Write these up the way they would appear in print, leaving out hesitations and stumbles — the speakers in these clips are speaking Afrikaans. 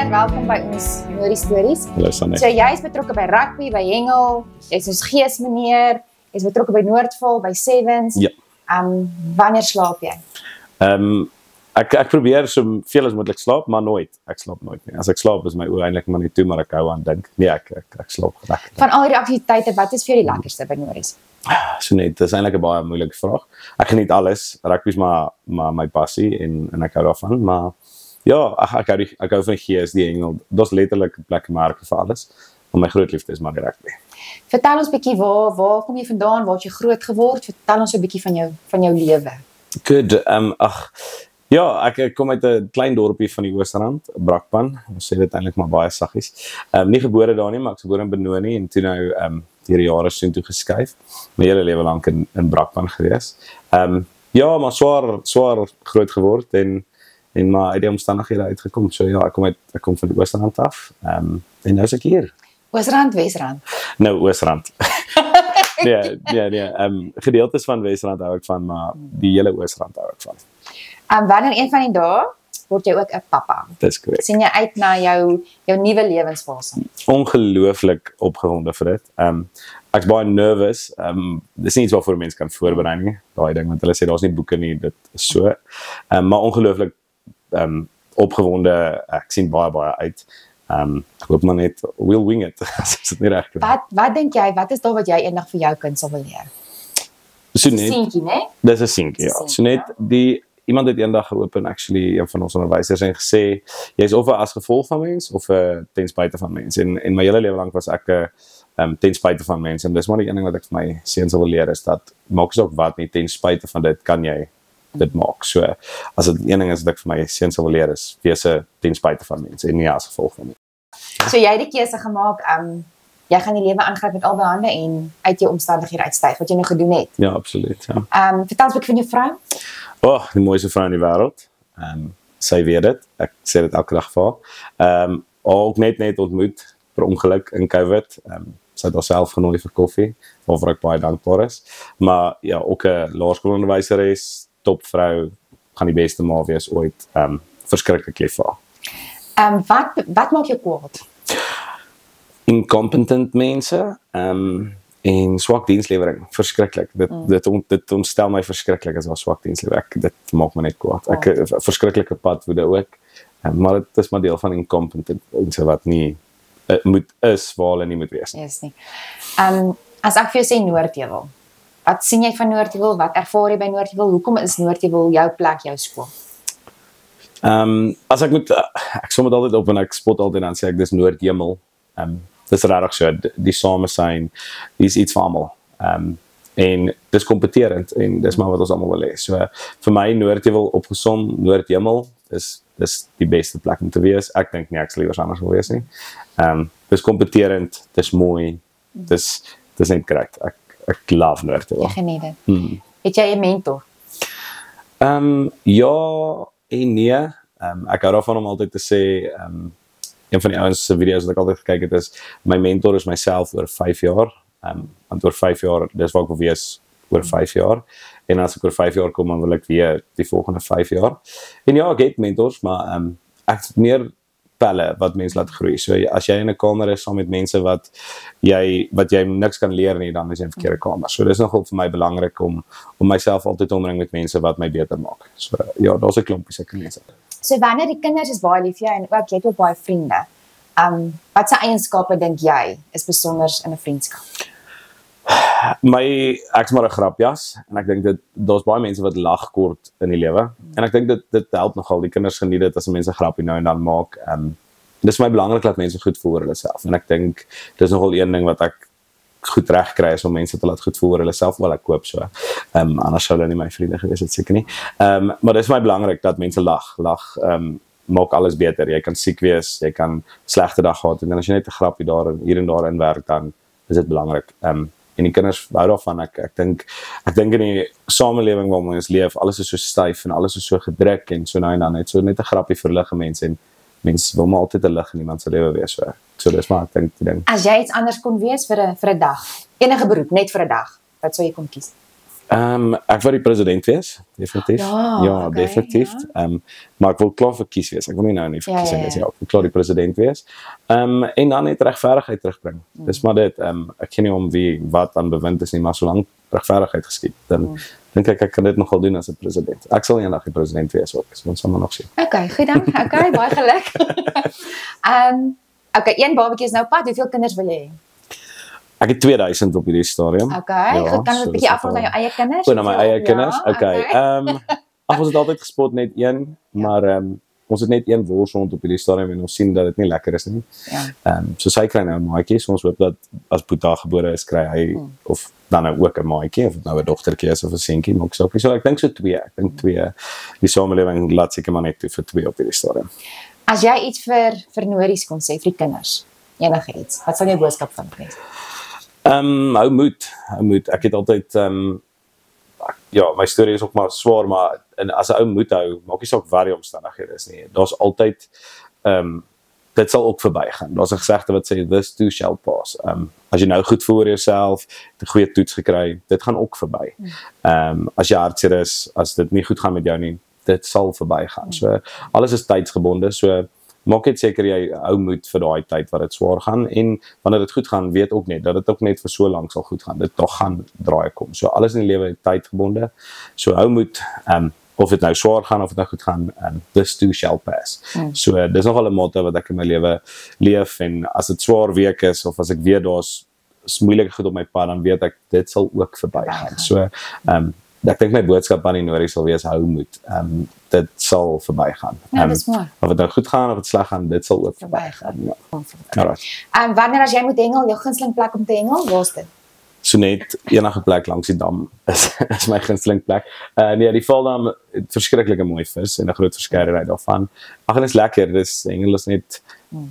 Werner, welkom by ons Nori Stories. Hallo Sanne. So jy is betrokke by rugby, by hengel, jy's ons geesmeneer, jy's betrokke by Noordval, by Sevens. Ja. Wanneer slaap jy? Ek probeer so veel as moontlik slaap, maar nooit. Ek slaap nooit nie. As ek slaap is my oë eintlik maar net toe, maar ek hou aan dink. Nee, ek slaap lekker. Van al die aktiwiteite, wat is vir jou die lekkerste by Noris? So net, dis eintlik 'n baie moeilike vraag. Ek geniet alles. Rugby is maar my passie en ek hou daarvan, maar ja, ek hou van die gees, die hengel. Dis letterlik 'n plek maar vir alles. Maar my groot liefde is maar die rugby. Vertel ons bietjie waar kom jy vandaan? Waar het jy groot geword? Vertel ons 'n bietjie van jou lewe. Good. Ja, ek kom uit 'n klein dorpie van die Oosrand, Brakpan. Ons sê dit eintlik maar baie saggies. Nie gebore daar nie, maar ek's gebore in Benoni en toe nou deur die jare soontoe geskuif. My hele lewe lank in Brakpan gewees. Ja, maar swaar groot geword en maar uit die omstandighede uitgekom. So ja, ek kom van die Oosrand af. En nou is ek hier. Oosrand, Wesrand? Nou Oosrand. Nee. Gedeeltes van Wesrand hou ek van, maar die hele Oosrand hou ek van. Wanneer een van die dae word jy ook 'n pappa. Dis korrek. Sien jy uit na jou nuwe lewensfase? Ongelooflik opgewonde vir dit. Ek's baie nervous. Dis nie iets waarvoor mense kan voorberei nie. Daai ding want hulle sê daar's nie boeke nie, dit is so. Maar ongelooflik opgewonde. Ek sien baie uit. Ek hoop maar net we'll wing it. As dit nie reg is. Wat dink jy, wat is daar wat jy eendag vir jou kind sal wil leer? So net. Seentjie, né? Dis 'n seentjie, ja. So net iemand het eendag geopen, actually, een van ons onderwysers en gesê, jy's of 'n as gevolg van mens of 'n ten spyte van mens. En my hele lewe lank was ek 'n ten spyte van mens en dis maar die een ding wat ek vir my seuns wil leer is dat maak ook wat nie ten spyte van dit kan jy dit maak. So as dit een ding is wat ek vir my seuns wil leer is wees 'n ten spyte van mens en nie as gevolg van mens. So jy het die keuse gemaak, jy gaan die lewe aangryp met albei hande en uit jou omstandighede uitstyg wat jy nou gedoen het. Ja, absoluut, ja. Vertel ons 'n bietjie van jou vrou. Die mooiste vrou in die wêreld. Sy weet dit. Ek sê dit elke dag vir haar. Ook net ontmoet per ongeluk in COVID. Sy het haarself genooi vir koffie, waarvoor ek baie dankbaar is. Maar ja, ook 'n laerskoolonderwyseres, topvrou, gaan die beste ma wees ooit. Verskriklik lief vir haar. Wat maak jou kwaad? Incompetent mense. En swak dienslewering, verskriklik. Dit ontstel my verskriklik as daar swak dienslewering. Dit maak my net kwaad. Ek verskriklike padwoede ook. Maar dit is maar deel van incompetent mense wat nie is waar hulle nie moet wees. Yes, nie. As ek vir jou sê Noordheuwel, wat sien jy van Noordheuwel? Wat ervaar jy by Noordheuwel? Hoekom is Noordheuwel jou plek, jou skool? As ek som dit altyd op en ek spot altyd dan sê ek dis Noordhemel. Dis regtig so, die samesyn, is iets vir almal. En dis kompeterend en dis maar wat ons almal wil hê. So vir my Noordheuwel opgesom, Noordhemel is die beste plek om te wees. Ek dink nie ek sal liewer anders wil wees nie. Dis kompeterend, dis mooi. Dis net korrek. Ek love Noordheuwel. Jy geniet dit. Het jy 'n mentor? Ja en nee. Ek hou daarvan om altyd te sê een van die ouens se video's wat ek altyd gekyk het is my mentor is myself oor 5 jaar. Want oor 5 jaar, dis wat ek wil wees oor 5 jaar. En as ek oor 5 jaar kom, dan wil ek weer die volgende 5 jaar. En ja, ek het mentors, maar ek het meer pelle wat mense laat groei. So as jy in 'n kamer is saam met mense wat jy niks kan leer nie, dan is jy in 'n verkeerde kamer. So dis nogal vir my belangrik om myself altyd te omring met mense wat my beter maak. So ja, daar's 'n klompie sulke mense. So wanneer die kinders is baie lief vir jou en ook jy het ook baie vriende. Wat se eienskappe dink jy is besonders in 'n vriendskap? Ek's maar 'n grapjas en ek dink daar's baie mense wat lag kort in die lewe en ek dink dit help nogal. Die kinders geniet dit as mense grappie nou en dan maak. Dis vir my belangrik dat mense goed voel oor hulle self en ek dink dis nogal een ding wat ek goed reg kry is om mense te laat goed voel oor hulle self, wel ek koop so. Anders sou hulle nie my vriende gewees het seker nie. Maar dis vir my belangrik dat mense lag maak alles beter. Jy kan siek wees, jy kan slegte dag gehad en as jy net 'n grappie hier en daar inwerk, dan is dit belangrik. En die kinders hou daarvan. Ek dink in die samelewing waarin ons leef, alles is so styf en alles is so gedruk en so nou en dan net 'n grappie verlig mense en mense wil maar altyd 'n lig in iemand se lewe wees. So dis maar ek dink die ding. As jy iets anders kon wees vir 'n dag, enige beroep net vir 'n dag, wat sou jy kon kies? Ek wou die president wees, definitief. Ja, okay, definitief. Maar ek wil klaar verkies wees. Ek wil nie nou nie verkiesing wees. Ja, ek wil klaar die president wees. En dan net regverdigheid terugbring. Dis maar dit. Ek ken nie om wat aan bewind is nie, maar solank regverdigheid geskied, dan dink ek kan dit nogal doen as 'n president. Ek sal eendag die president wees ook. So ons sal maar nog sien. Okay, goed dan. Okay, baie geluk. Okay, een babatjie is nou pad. Hoeveel kinders wil jy hê? Ek het 2000 op hierdie stadium. Okay, goed, kan ons 'n bietjie afrond na jou eie kinders? Na my eie kinders. Ja, Okay. Ons het altyd gespot net een, maar ons het net een worshond op hierdie stadium en ons sien dat dit nie lekker is nie. Ja. So sy kry nou 'n maatjie, so ons hoop dat as Boeta gebore is, kry hy of dan nou ook 'n maatjie, of dit nou 'n dogtertjie is of 'n seentjie, maak saak nie. So ek dink so 2. Ek dink 2. Die samelewing laat seker maar net toe vir 2 op hierdie stadium. As jy iets vir Nories kon sê vir die kinders, enige iets, wat sal jou boodskap van wees? Hou moed. Ek het altyd ja, my storie is ook maar swaar, maar as 'n ou moet hou, maak nie saak wat die omstandighede is nie. Daar's altyd dit sal ook verbygaan. Daar's 'n gesegde wat sê this too shall pass. As jy nou goed voel oor jouself, het 'n goeie toets gekry, dit gaan ook verby. As jy hartseer is, as dit nie goed gaan met jou nie, dit sal verbygaan. So alles is tydsgebonde, so maak net seker jy hou moed vir daai tyd wat dit swaar gaan, en wanneer dit goed gaan, weet ook net dat dit ook net vir so lank sal goed gaan. Dit tog gaan draai kom. So alles in die lewe is tydgebonde. So hou moed, of dit nou swaar gaan of dit nou goed gaan, this too shall pass. So dis nogal 'n motto wat ek in my lewe leef, en as dit swaar week is of as ek weet daar's moeilike goed op my pad, dan weet ek dit sal ook verbygaan. So ek dink my boodskap aan die Nories sal wees hou moed. Dit sal verbygaan. Ja, dis mooi. Of dit nou goed gaan of dit sleg gaan, dit sal ook verbygaan. Ja. Alright. Wanneer as jy moet hengel, jou gunsteling plek om te hengel, waar is dit? So net enige plek langs die dam is my gunsteling plek. Nee, die Valdam, verskriklike mooi vis en 'n groot verskeidenheid daarvan. Ag, en is lekker. Dis hengel is net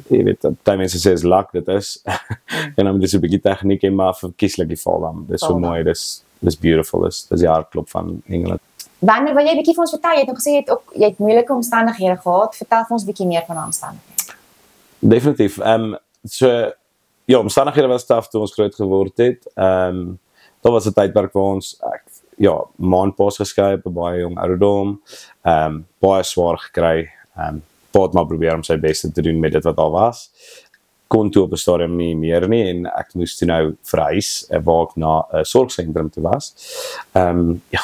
jy weet, baie mense sê is luck, dit is. En dan dis 'n bietjie tegniek en maar verkieslik die Valdam. Dis so mooi, dis beautiful. Dis die hartklop van hengel. Wanneer wil jy bietjie vir ons vertel? Jy het nog gesê jy het moeilike omstandighede gehad. Vertel vir ons bietjie meer van daardie omstandighede. Definitief. So ja, omstandighede was taaf toe ons groot geword het. Daar was 'n tydperk waar ons maandpaas geskei op 'n baie jong ouderdom. Baie swaar gekry. Pa het maar probeer om sy beste te doen met dit wat daar was. Kon toe op 'n stadium nie meer nie, en ek moes toe nou verhuis waar ek na 'n sorgsentrum toe was.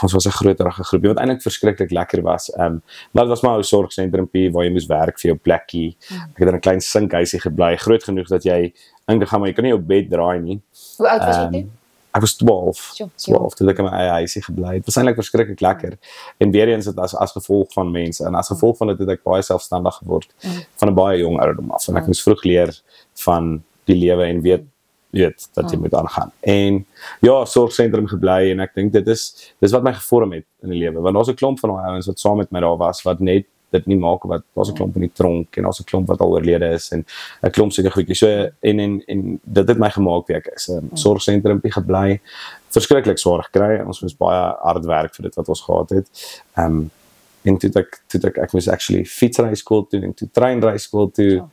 Ons was 'n groterige groepie wat eintlik verskriklik lekker was. Maar dit was maar 'n sorgsentrumpie waar jy moes werk vir jou plekkie. Ek het in 'n klein sinkhuisie gebly, groot genoeg dat jy ingegaan, maar jy kan nie op bed draai nie. Hoe oud was jy toe? Ek was 12 toe ek in my eie huisie gebly het. Dit was eintlik verskriklik lekker. En weer eens dit as gevolg van mense, en as gevolg van dit het ek baie selfstandig geword van 'n baie jong ouderdom af. En ek moes vroeg leer van die lewe en weet dat jy moet aangaan. En ja, sorgsentrum gebly, en ek dink dis wat my gevorm het in die lewe. Want daar's 'n klomp van daai ouens wat saam met my daar was wat net dit nie maak, wat daar's 'n klomp in die tronk en daar's 'n klomp wat al oorlede is en 'n klomp sulke goedjies. So en dit het my gemaak wie ek is. Sorgsentrumpie gebly, verskriklik swaar gekry. Ons moes baie hard werk vir dit wat ons gehad het. En toe ek moes actually fietsry skool toe en toe treinry skool toe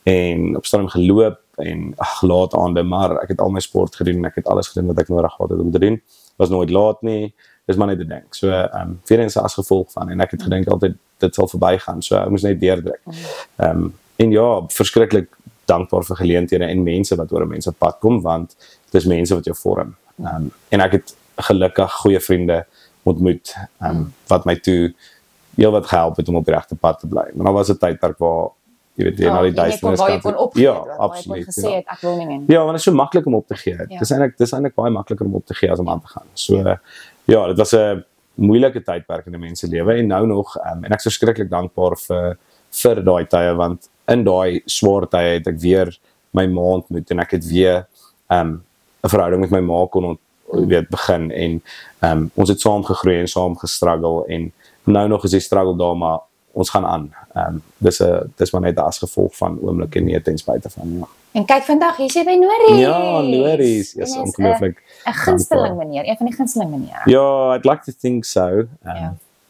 en op stadium geloop en laat aande, maar ek het al my sport gedoen en ek het alles gedoen wat ek nodig gehad het om te doen. Was nooit laat nie. Dis maar net 'n ding. So weer eens as gevolg van, en ek het gedink altyd dit sal verbygaan. So ek moes net deurdruk. En ja, verskriklik dankbaar vir geleenthede en mense wat oor 'n mens op pad kom, want dit is mense wat jou vorm. En ek het gelukkig goeie vriende ontmoet wat my toe heel wat gehelp het om op die regte pad te bly. Maar dan was 'n tydperk waar jy weet jy na die duisternis kant. Ja, absoluut. Gesê het ek wil nie meer. Ja, want dit is so maklik om op te gee. Dis eintlik baie makliker om op te gee as om aan te gaan. So ja, dit was 'n moeilike tydperk in 'n mens se lewe en nou nog en ek is verskriklik dankbaar vir daai tye, want in daai swaar tye het ek weer my ma ontmoet en ek het weer 'n verhouding met my ma kon begin en ons het saam gegroei en saam gestruggle en nou nog is die struggle daar, maar ons gaan aan. Dis maar net as gevolg van oomblikke nie ten spyte van, ja. En kyk vandag, hier is jy by Nories. Ja, Nories. Yes, ongelooflik. 'n gunsteling manier, een van die gunsteling maniere. Ja, I'd like to think so.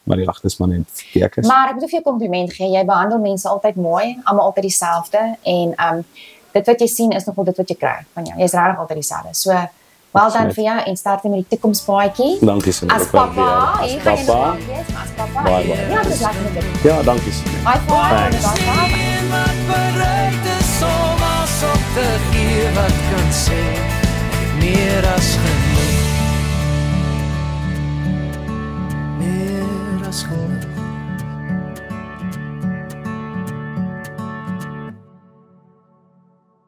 Maar die is maar net tekens. Maar ek moet vir jou kompliment gee. Jy behandel mense altyd mooi, almal altyd dieselfde en dit wat jy sien is nogal dit wat jy kry van jou. Jy's regtig altyd dieselfde. So Wel dan vir jou en sterkte met die toekomspaadjie. Dankie so. As papa, As hier gaan jy papa. nog wees, maar as papa. Baie. Ja, dis lekker met dit. Ja, dankie so. High five. Thanks. En wat bereid is om as op te gee wat kan sê, meer as genoeg. Meer as genoeg.